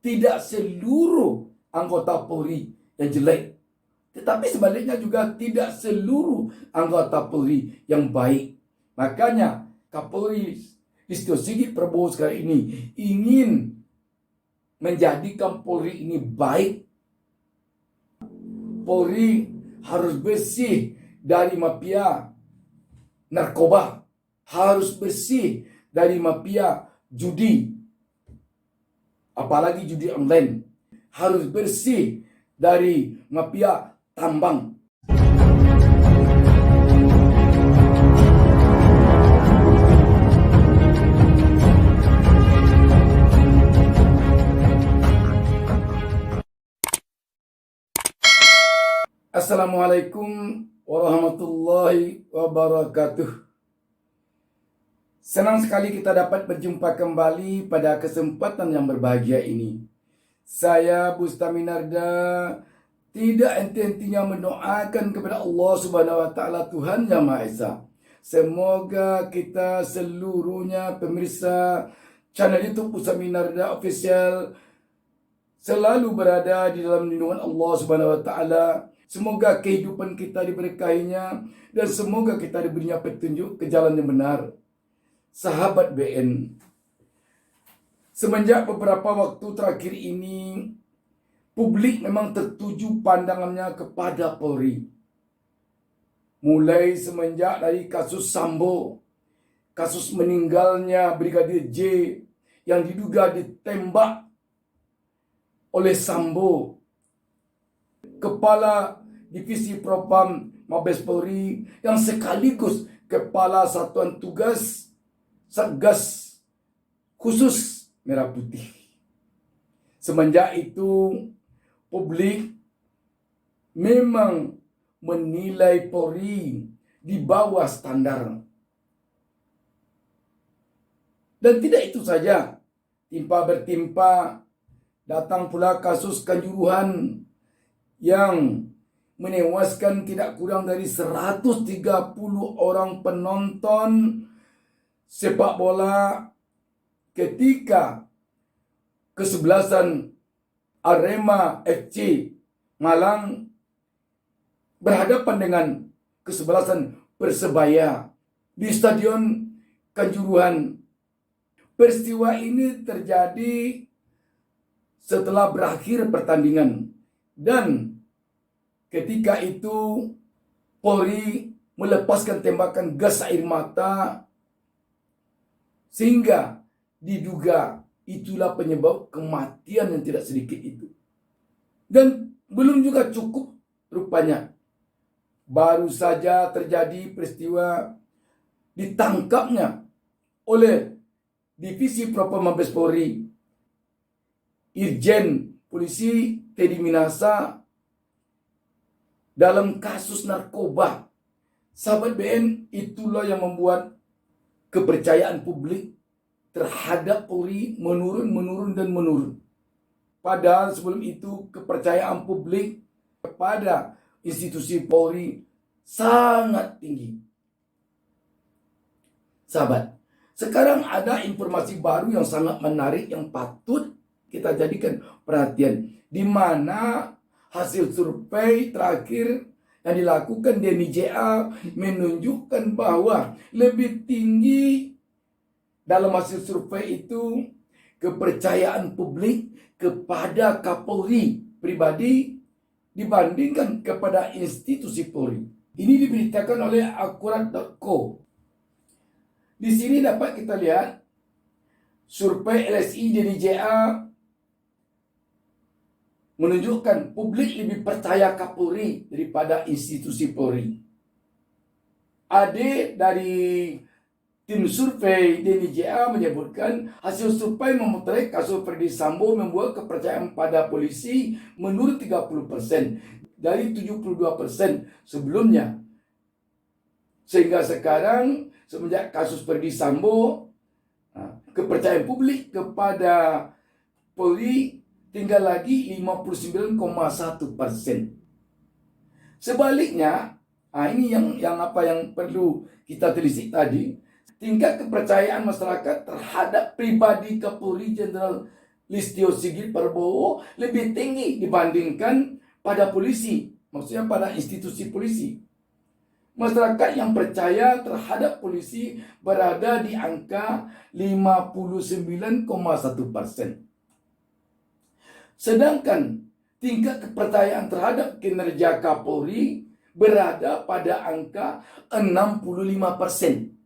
tidak seluruh anggota Polri yang jelek, tetapi sebaliknya juga tidak seluruh anggota Polri yang baik. Makanya Kapolri Listio Sigit Prabowo sekarang ini ingin menjadikan Polri ini baik. Polri harus bersih dari mafia narkoba, harus bersih dari mafia judi, apalagi judi online, harus bersih dari mafia tambang. Assalamualaikum warahmatullahi wabarakatuh. Senang sekali kita dapat berjumpa kembali pada kesempatan yang berbahagia ini. Saya Bustami Narda tidak henti-hentinya mendoakan kepada Allah Subhanahu wa taala, Tuhan Yang Maha Esa. Semoga kita seluruhnya pemirsa channel YouTube Bustami Narda Official selalu berada di dalam lindungan Allah Subhanahu wa taala. Semoga kehidupan kita diberkahinya dan semoga kita diberinya petunjuk ke jalan yang benar. Sahabat BN, semenjak beberapa waktu terakhir ini, publik memang tertuju pandangannya kepada Polri. Mulai semenjak dari kasus Sambo, kasus meninggalnya Brigadir J yang diduga ditembak oleh Sambo, Kepala Divisi Propam Mabes Polri yang sekaligus Kepala Satuan Tugas Satgas Khusus Merah Putih. Semenjak itu, publik memang menilai Polri di bawah standar. Dan tidak itu saja, timpa bertimpa datang pula kasus Kanjuruhan yang menewaskan tidak kurang dari 130 orang penonton sepak bola ketika kesebelasan Arema FC Malang berhadapan dengan kesebelasan Persebaya di Stadion Kanjuruhan. Peristiwa ini terjadi setelah berakhir pertandingan. Dan ketika itu Polri melepaskan tembakan gas air mata sehingga diduga itulah penyebab kematian yang tidak sedikit itu. Dan belum juga cukup rupanya. Baru saja terjadi peristiwa ditangkapnya oleh Divisi Propam Mabes Polri Irjen Polisi Teddy Minasa dalam kasus narkoba. Sahabat BN, itulah yang membuat kepercayaan publik terhadap Polri menurun. Padahal sebelum itu kepercayaan publik kepada institusi Polri sangat tinggi. Sahabat, sekarang ada informasi baru yang sangat menarik yang patut kita jadikan perhatian, di mana hasil survei terakhir yang dilakukan Denny JA menunjukkan bahwa lebih tinggi dalam hasil survei itu kepercayaan publik kepada Kapolri pribadi dibandingkan kepada institusi Polri. Ini diberitakan oleh Akurat.co. Di sini dapat kita lihat survei LSI Denny JA menunjukkan publik lebih percaya Kapolri daripada institusi Polri. Ade dari tim survei Denny JA menyebutkan hasil survei memotret kasus Ferdy Sambo membuat kepercayaan pada polisi menurun 30% dari 72% sebelumnya. Sehingga sekarang semenjak kasus Ferdy Sambo, kepercayaan publik kepada Polri tinggal lagi 59,1%. Sebaliknya, ini yang perlu kita telisik tadi. Tingkat kepercayaan masyarakat terhadap pribadi Kapolri Jenderal Listio Sigit Prabowo lebih tinggi dibandingkan pada polisi, maksudnya pada institusi polisi. Masyarakat yang percaya terhadap polisi berada di angka 59,1%. Sedangkan tingkat kepercayaan terhadap kinerja Kapolri berada pada angka 65%.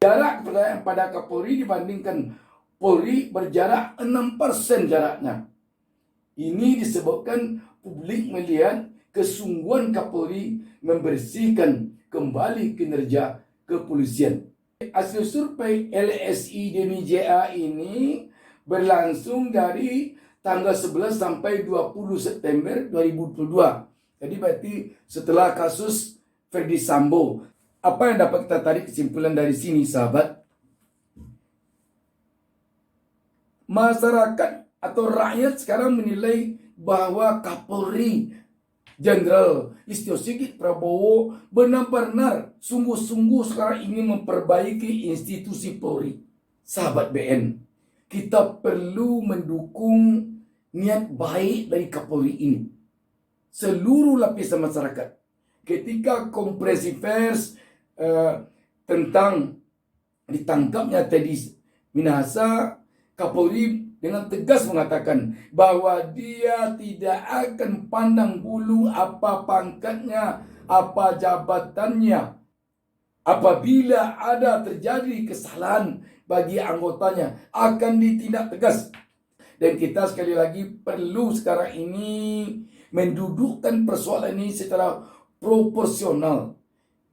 Jarak kepercayaan pada Kapolri dibandingkan Polri berjarak 6% jaraknya. Ini disebabkan publik melihat kesungguhan Kapolri membersihkan kembali kinerja kepolisian. Hasil survei LSI Deni JA ini berlangsung dari tanggal 11 sampai 20 September 2022. Jadi berarti setelah kasus Ferdi Sambo. Apa yang dapat kita tarik kesimpulan dari sini, sahabat? Masyarakat atau rakyat sekarang menilai bahwa Kapolri Jenderal Listio Sigit Prabowo benar-benar sungguh-sungguh sekarang ingin memperbaiki institusi Polri. Sahabat BN, kita perlu mendukung niat baik dari Kapolri ini. Seluruh lapisan masyarakat. Ketika konferensi pers tentang ditangkapnya Teddy Minahasa, Kapolri dengan tegas mengatakan bahwa dia tidak akan pandang bulu apa pangkatnya, apa jabatannya. Apabila ada terjadi kesalahan bagi anggotanya, akan ditindak tegas. Dan kita sekali lagi perlu sekarang ini mendudukkan persoalan ini secara proporsional.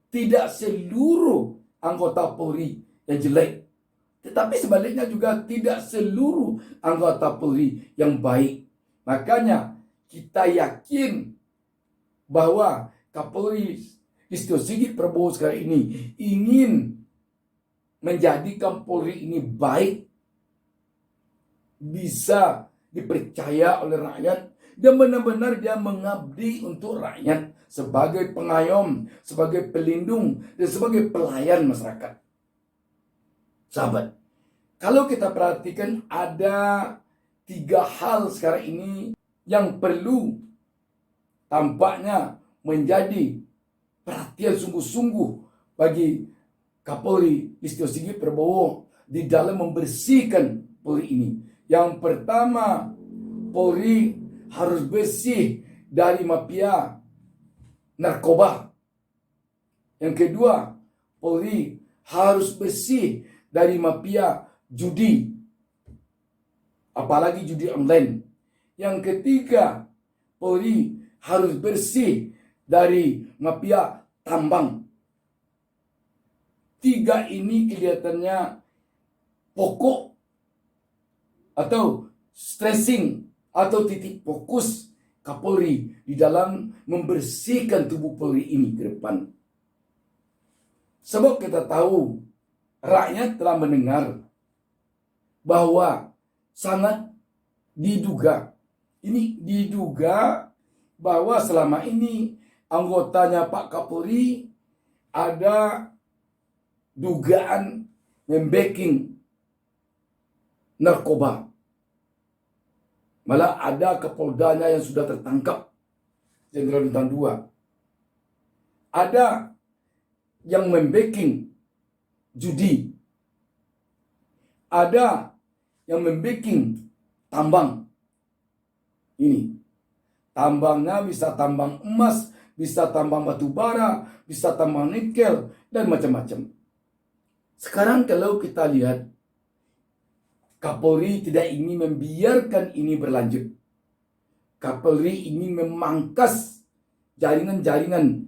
Tidak seluruh anggota Polri yang jelek, tetapi sebaliknya juga tidak seluruh anggota Polri yang baik. Makanya kita yakin bahwa Kapolri Listio Sigit Prabowo sekarang ini ingin menjadikan Polri ini baik, bisa dipercaya oleh rakyat, dan benar-benar dia mengabdi untuk rakyat sebagai pengayom, sebagai pelindung, dan sebagai pelayan masyarakat. Sahabat, kalau kita perhatikan ada 3 hal sekarang ini yang perlu tampaknya menjadi perhatian sungguh-sungguh bagi Kapolri Listio Sigit Prabowo di dalam membersihkan Polri ini. Yang pertama, Polri harus bersih dari mafia narkoba. Yang kedua, Polri harus bersih dari mafia judi, apalagi judi online. Yang ketiga, Polri harus bersih dari mafia tambang. 3 ini kelihatannya pokok atau stressing atau titik fokus Kapolri di dalam membersihkan tubuh Polri ini ke depan. Sebab kita tahu rakyat telah mendengar bahwa sangat diduga bahwa selama ini anggotanya Pak Kapolri ada dugaan membacking narkoba. Malah ada Kapoldanya yang sudah tertangkap, Jenderal Bintang 2. Ada yang membacking judi. Ada yang membacking tambang. Ini tambangnya bisa tambang emas, bisa tambang batu bara, bisa tambang nikel, dan macam-macam. Sekarang kalau kita lihat, Kapolri tidak ingin membiarkan ini berlanjut. Kapolri ingin memangkas jaringan-jaringan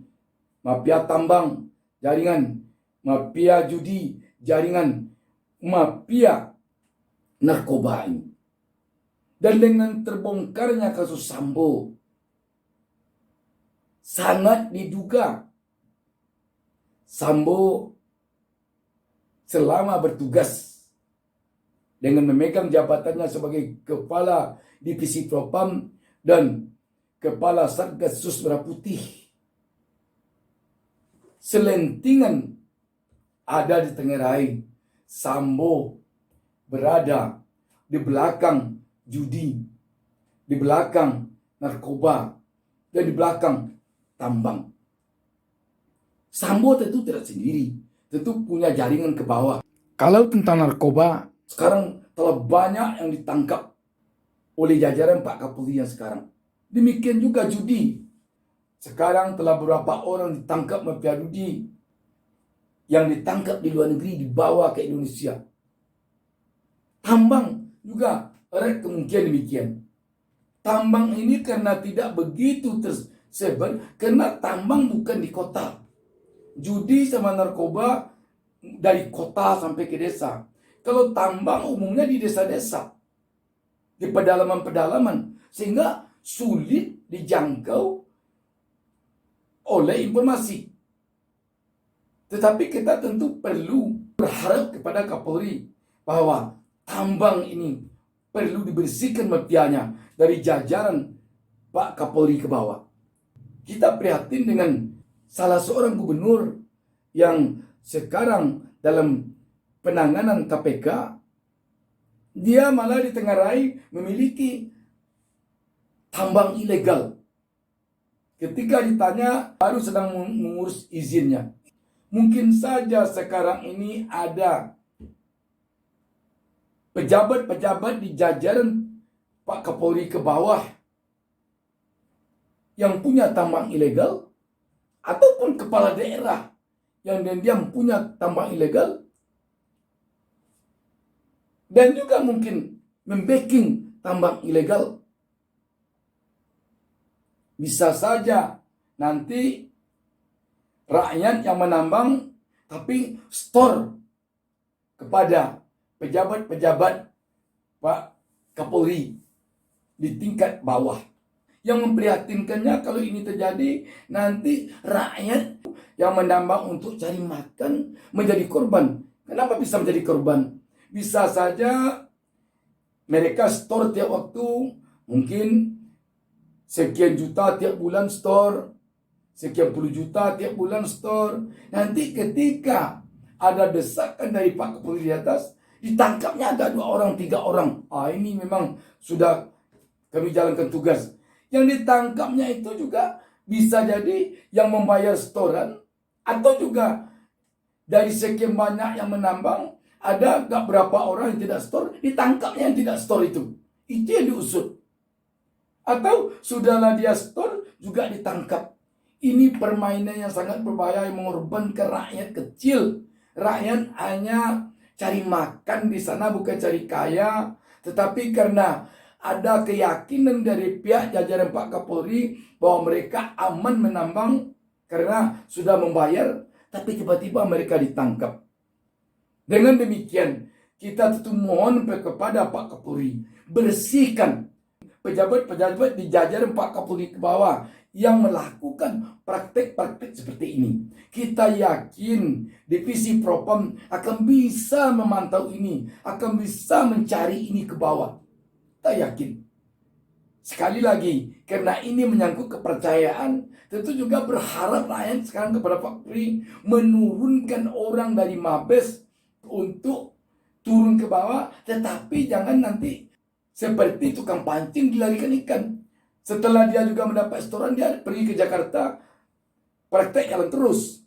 mafia tambang, jaringan mafia judi, jaringan mafia narkoba ini. Dan dengan terbongkarnya kasus Sambo, sangat diduga Sambo selama bertugas dengan memegang jabatannya sebagai Kepala Divisi Propam dan Kepala Satgas Sus Merah Putih, selentingan ada di Tengerai. Sambo berada di belakang judi, di belakang narkoba, dan di belakang tambang. Sambo tentu tidak sendiri, tentu punya jaringan ke bawah. Kalau tentang narkoba, sekarang telah banyak yang ditangkap oleh jajaran Pak Kapolri yang sekarang. Demikian juga judi. Sekarang telah beberapa orang ditangkap mafia judi yang ditangkap di luar negeri dibawa ke Indonesia. Tambang juga ada kemungkinan demikian. Tambang ini karena tidak begitu tersebar, karena tambang bukan di kota. Judi sama narkoba dari kota sampai ke desa. Kalau tambang umumnya di desa-desa, di pedalaman-pedalaman, sehingga sulit dijangkau oleh informasi. Tetapi kita tentu perlu berharap kepada Kapolri bahwa tambang ini perlu dibersihkan mafianya dari jajaran Pak Kapolri ke bawah. Kita prihatin dengan salah seorang gubernur yang sekarang dalam penanganan KPK, dia malah ditengarai memiliki tambang ilegal. Ketika ditanya, baru sedang mengurus izinnya. Mungkin saja sekarang ini ada pejabat-pejabat di jajaran Pak Kapolri ke bawah yang punya tambang ilegal, ataupun kepala daerah yang diam-diam punya tambang ilegal, dan juga mungkin membacking tambang ilegal. Bisa saja nanti rakyat yang menambang tapi store kepada pejabat-pejabat Pak Kapolri di tingkat bawah. Yang memprihatinkannya kalau ini terjadi, nanti rakyat yang menambang untuk cari makan menjadi korban. Kenapa bisa menjadi korban? Bisa saja mereka store tiap waktu, mungkin sekian juta tiap bulan store, sekian puluh juta tiap bulan store. Nanti ketika ada desakan dari Pak Kapolri di atas, ditangkapnya ada 2 orang, 3 orang. Ini memang sudah kami jalankan tugas. Yang ditangkapnya itu juga bisa jadi yang membayar setoran, atau juga dari sekian banyak yang menambang, ada gak berapa orang yang tidak store, ditangkapnya yang tidak store itu. Itu yang diusut. Atau sudahlah dia store, juga ditangkap. Ini permainan yang sangat berbahaya yang mengorbankan rakyat kecil. Rakyat hanya cari makan di sana, bukan cari kaya. Tetapi karena ada keyakinan dari pihak jajaran Pak Kapolri bahwa mereka aman menambang karena sudah membayar, tapi tiba-tiba mereka ditangkap. Dengan demikian, kita tentu mohon kepada Pak Kapolri, bersihkan pejabat-pejabat di jajaran Pak Kapolri ke bawah yang melakukan praktek-praktek seperti ini. Kita yakin Divisi Propam akan bisa memantau ini, akan bisa mencari ini ke bawah. Kita yakin. Sekali lagi, karena ini menyangkut kepercayaan, tentu juga berharap rakyat sekarang kepada Pak Kapolri menurunkan orang dari Mabes untuk turun ke bawah, tetapi jangan nanti seperti tukang pancing dilarikan ikan. Setelah dia juga mendapat setoran, dia pergi ke Jakarta, praktek jalan terus.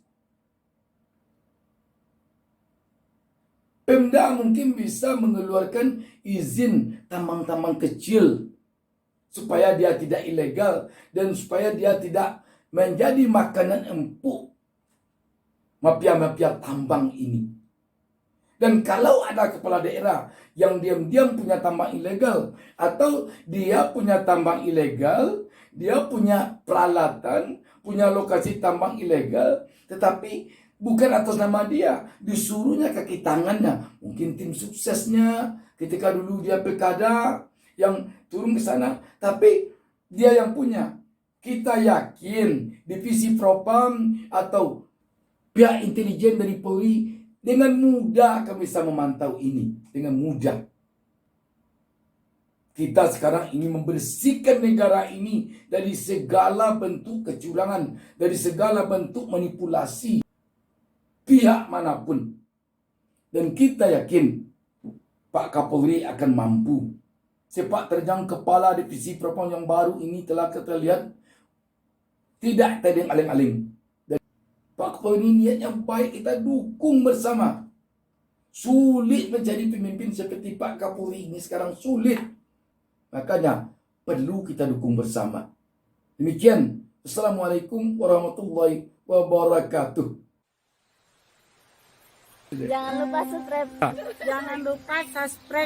Pemda mungkin bisa mengeluarkan izin tambang-tambang kecil supaya dia tidak ilegal dan supaya dia tidak menjadi makanan empuk mafia-mafia tambang ini. Dan kalau ada kepala daerah yang diam-diam punya tambang ilegal, atau dia punya tambang ilegal, dia punya peralatan, punya lokasi tambang ilegal, tetapi bukan atas nama dia, disuruhnya kaki tangannya. Mungkin tim suksesnya ketika dulu dia pilkada yang turun ke sana, tapi dia yang punya. Kita yakin Divisi Propam atau pihak intelijen dari Polri dengan mudah akan bisa memantau ini. Dengan mudah. Kita sekarang ingin membersihkan negara ini dari segala bentuk kecurangan, dari segala bentuk manipulasi pihak manapun. Dan kita yakin Pak Kapolri akan mampu. sepak terjang kepala divisi propam yang baru ini telah kita lihat tidak tedeng aling-aling. Dan Pak Kepala ini niat yang baik, kita dukung bersama. Sulit menjadi pemimpin seperti Pak Kapolri ini sekarang, sulit. Makanya perlu kita dukung bersama. Demikian. Assalamualaikum warahmatullahi wabarakatuh. Jangan lupa subscribe. Jangan lupa subscribe.